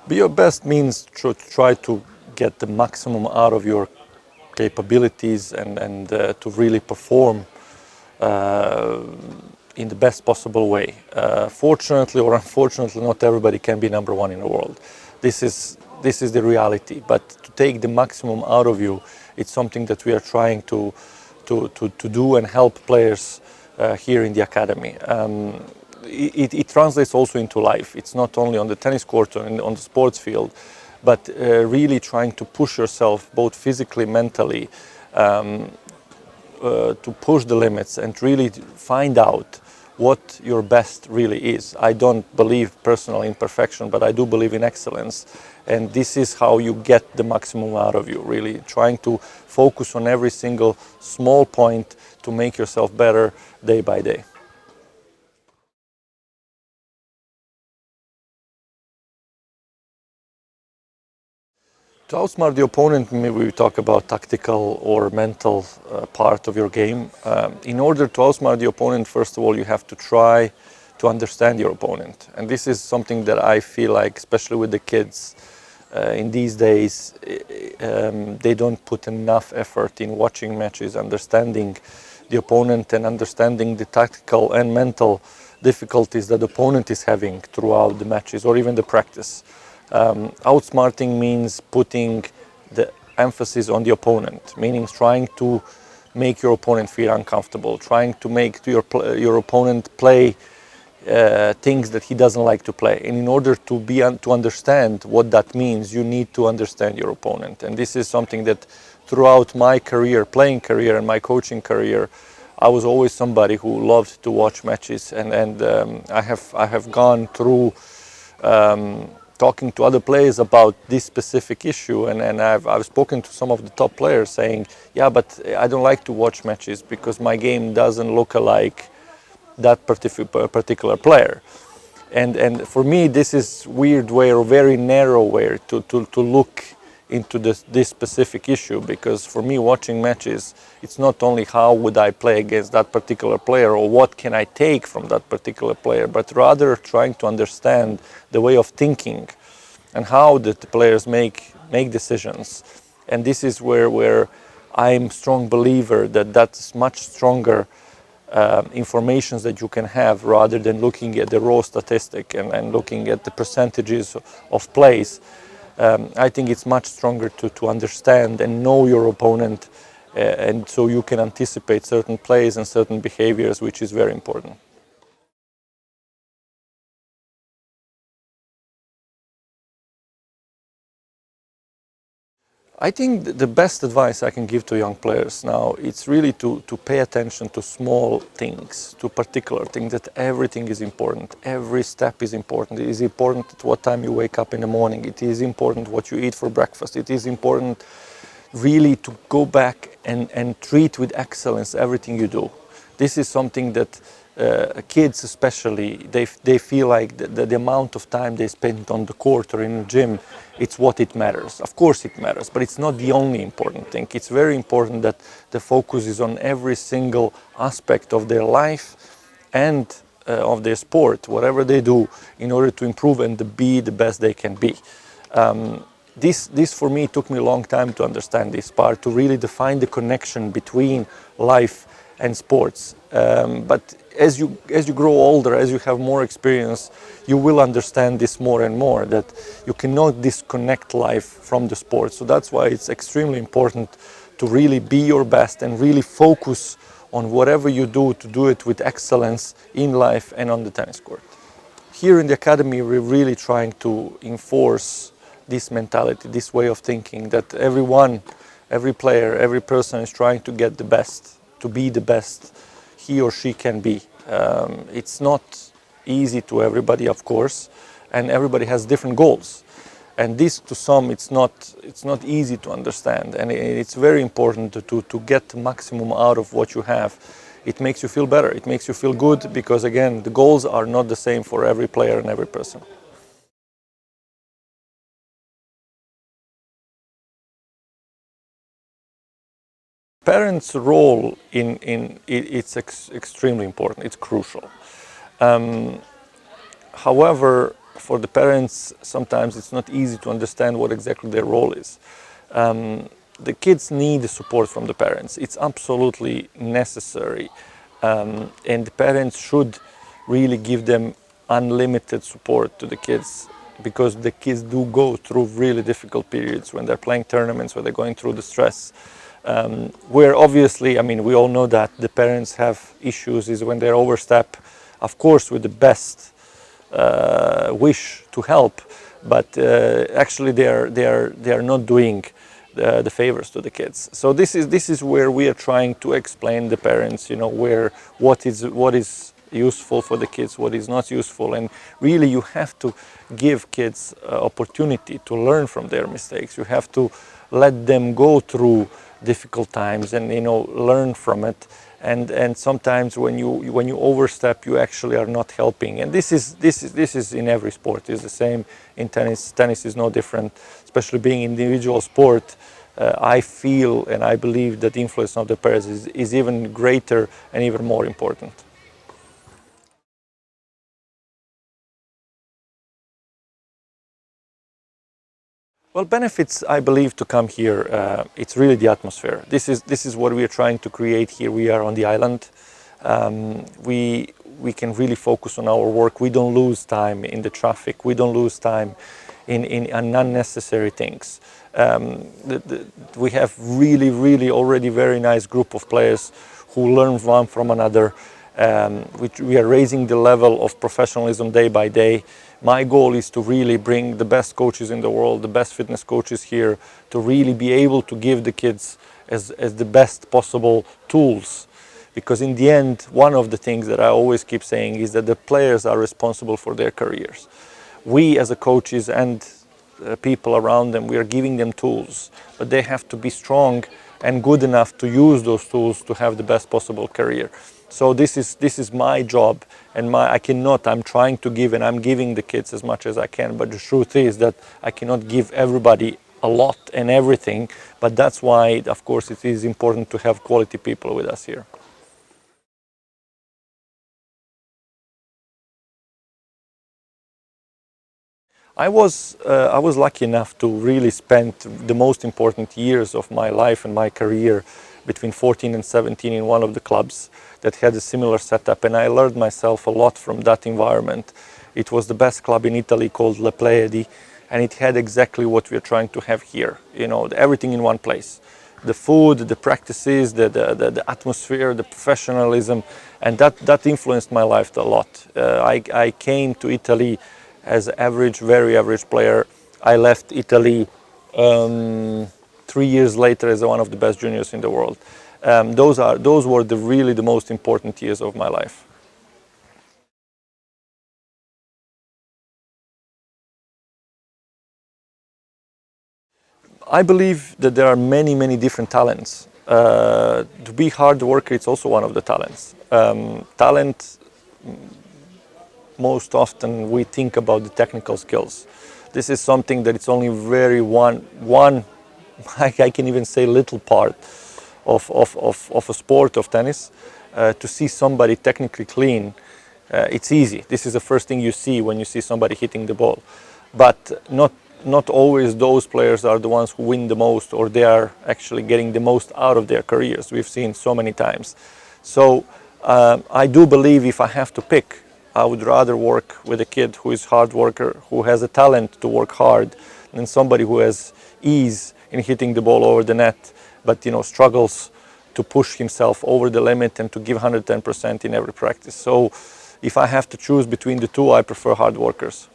Be your best means to try to get the maximum out of your capabilities and to really perform in the best possible way. Fortunately or unfortunately, not everybody can be number one in the world. This is the reality. But to take the maximum out of you, it's something that we are trying to do and help players here in the academy. It translates also into life. It's not only on the tennis court or on the sports field, but really trying to push yourself both physically, mentally, to push the limits and really find out what your best really is. I don't believe personally in perfection, but I do believe in excellence. And this is how you get the maximum out of you, really trying to focus on every single small point to make yourself better day by day. To outsmart the opponent, maybe we talk about tactical or mental part of your game. In order to outsmart the opponent, first of all, you have to try to understand your opponent. And this is something that I feel like, especially with the kids in these days, they don't put enough effort in watching matches, understanding the opponent and understanding the tactical and mental difficulties that the opponent is having throughout the matches or even the practice. Outsmarting means putting the emphasis on the opponent, meaning trying to make your opponent feel uncomfortable, trying to make your opponent play things that he doesn't like to play. And in order to understand what that means, you need to understand your opponent. And this is something that throughout my career, playing career and my coaching career, I was always somebody who loved to watch matches. And I have gone through talking to other players about this specific issue, and I've spoken to some of the top players saying, yeah, but I don't like to watch matches because my game doesn't look like that particular player. And for me, this is weird way or very narrow way to look into this specific issue, because for me, watching matches, it's not only how would I play against that particular player or what can I take from that particular player, but rather trying to understand the way of thinking and how the players make decisions. And this is where I'm a strong believer that that's much stronger information that you can have rather than looking at the raw statistic and looking at the percentages of plays. I think it's much stronger to understand and know your opponent, and so you can anticipate certain plays and certain behaviors, which is very important. I think the best advice I can give to young players now, it's really to pay attention to small things, to particular things, that everything is important. Every step is important. It is important at what time you wake up in the morning. It is important what you eat for breakfast. It is important really to go back and treat with excellence everything you do. This is something that kids especially, they feel like the amount of time they spend on the court or in the gym, it's what it matters. Of course it matters, but it's not the only important thing. It's very important that the focus is on every single aspect of their life and of their sport, whatever they do, in order to improve and to be the best they can be. This for me took me a long time to understand this part, to really define the connection between life and sports. But as you grow older, as you have more experience, you will understand this more and more, that you cannot disconnect life from the sport. So that's why it's extremely important to really be your best and really focus on whatever you do, to do it with excellence in life and on the tennis court. Here in the academy, we're really trying to enforce this mentality, this way of thinking, that everyone, every player, every person is trying to get the best, to be the best he or she can be. It's not easy to everybody, of course, and everybody has different goals. And this, to some, it's not easy to understand, and it's very important to get the maximum out of what you have. It makes you feel better, it makes you feel good, because again, the goals are not the same for every player and every person. Parents' role it's extremely important. It's crucial. However, for the parents, sometimes it's not easy to understand what exactly their role is. The kids need the support from the parents. It's absolutely necessary. And the parents should really give them unlimited support to the kids, because the kids do go through really difficult periods when they're playing tournaments, when they're going through the stress. Where obviously, I mean, we all know that the parents have issues is when they overstep, of course, with the best wish to help, but actually they are not doing the favors to the kids. So this is where we are trying to explain the parents, you know, what is useful for the kids, what is not useful, and really you have to give kids opportunity to learn from their mistakes. You have to let them go through difficult times and, you know, learn from it. And sometimes when you overstep, you actually are not helping. And this is in every sport. It's the same in tennis. Tennis is no different, especially being individual sport. I feel and I believe that the influence of the parents is even greater and even more important. Well, benefits, I believe, to come here, it's really the atmosphere. This is what we are trying to create here. We are on the island. We can really focus on our work. We don't lose time in the traffic. We don't lose time in unnecessary things. We have really already very nice group of players who learn one from another. We are raising the level of professionalism day by day. My goal is to really bring the best coaches in the world, the best fitness coaches here, to really be able to give the kids as the best possible tools. Because in the end, one of the things that I always keep saying is that the players are responsible for their careers. We as a coaches and people around them, we are giving them tools, but they have to be strong and good enough to use those tools to have the best possible career. So this is my job, and I'm trying to give, and I'm giving the kids as much as I can, but the truth is that I cannot give everybody a lot and everything, but that's why, of course, it is important to have quality people with us here. I was lucky enough to really spend the most important years of my life and my career between 14 and 17 in one of the clubs that had a similar setup, and I learned myself a lot from that environment. It was the best club in Italy called Le Pleiadi, and it had exactly what we are trying to have here, you know, everything in one place. The food, the practices, the atmosphere, the professionalism, and that influenced my life a lot. I came to Italy as average, very average player. I left Italy 3 years later as one of the best juniors in the world. Those were really the most important years of my life. I believe that there are many different talents. To be hard worker, it's also one of the talents. Talent, most often we think about the technical skills. This is something that it's only very one I can even say little part of a sport of tennis. To see somebody technically clean, it's easy. This is the first thing you see when you see somebody hitting the ball. But not always those players are the ones who win the most, or they are actually getting the most out of their careers. We've seen so many times. So I do believe if I have to pick, I would rather work with a kid who is hard worker, who has a talent to work hard, than somebody who has ease in hitting the ball over the net, but, you know, struggles to push himself over the limit and to give 110% in every practice. So if I have to choose between the two, I prefer hard workers.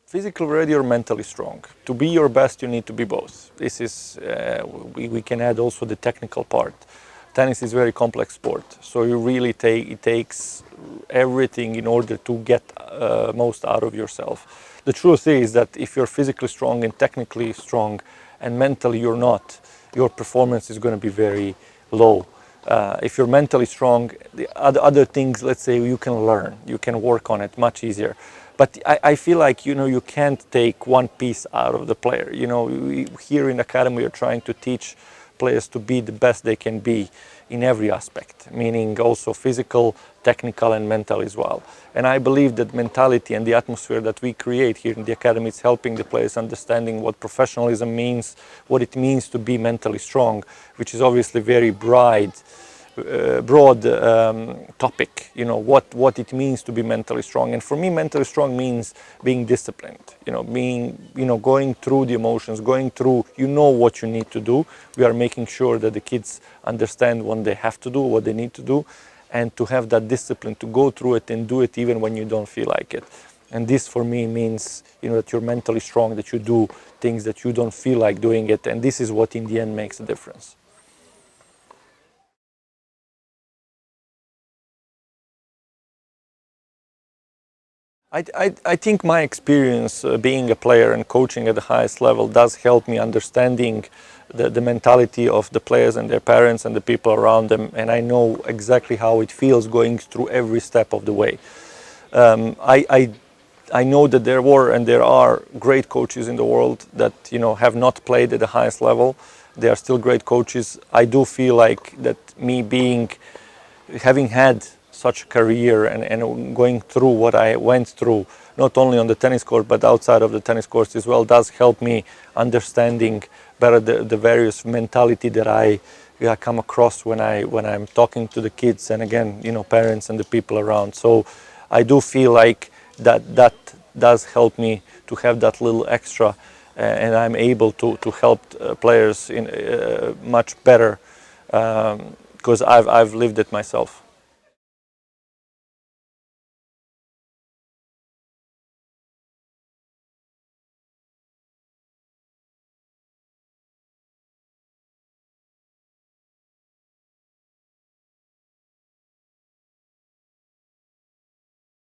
Physically ready or mentally strong. To be your best, you need to be both. This is, we can add also the technical part. Tennis is a very complex sport, so you really it takes everything in order to get most out of yourself. The truth is that if you're physically strong and technically strong and mentally you're not, your performance is going to be very low. If you're mentally strong, the other things, let's say, you can learn, you can work on it much easier. But I feel like, you know, you can't take one piece out of the player. You know, here in the academy, we're trying to teach players to be the best they can be in every aspect, meaning also physical, technical and mental as well. And I believe that mentality and the atmosphere that we create here in the academy is helping the players understanding what professionalism means, what it means to be mentally strong, which is obviously very broad topic, you know, what it means to be mentally strong. And for me, mentally strong means being disciplined, going through the emotions, going through, what you need to do. We are making sure that the kids understand what they have to do, what they need to do, and to have that discipline to go through it and do it even when you don't feel like it. And this for me means, that you're mentally strong, that you do things that you don't feel like doing it. And this is what in the end makes a difference. I think my experience being a player and coaching at the highest level does help me understanding the mentality of the players and their parents and the people around them, and I know exactly how it feels going through every step of the way. I know that there were and there are great coaches in the world that have not played at the highest level. They are still great coaches. I do feel like that having had such a career and going through what I went through, not only on the tennis court but outside of the tennis court as well, does help me understanding better the various mentality that I come across when I'm talking to the kids and again, parents and the people around. So I do feel like that does help me to have that little extra, and I'm able to help players in much better because I've lived it myself.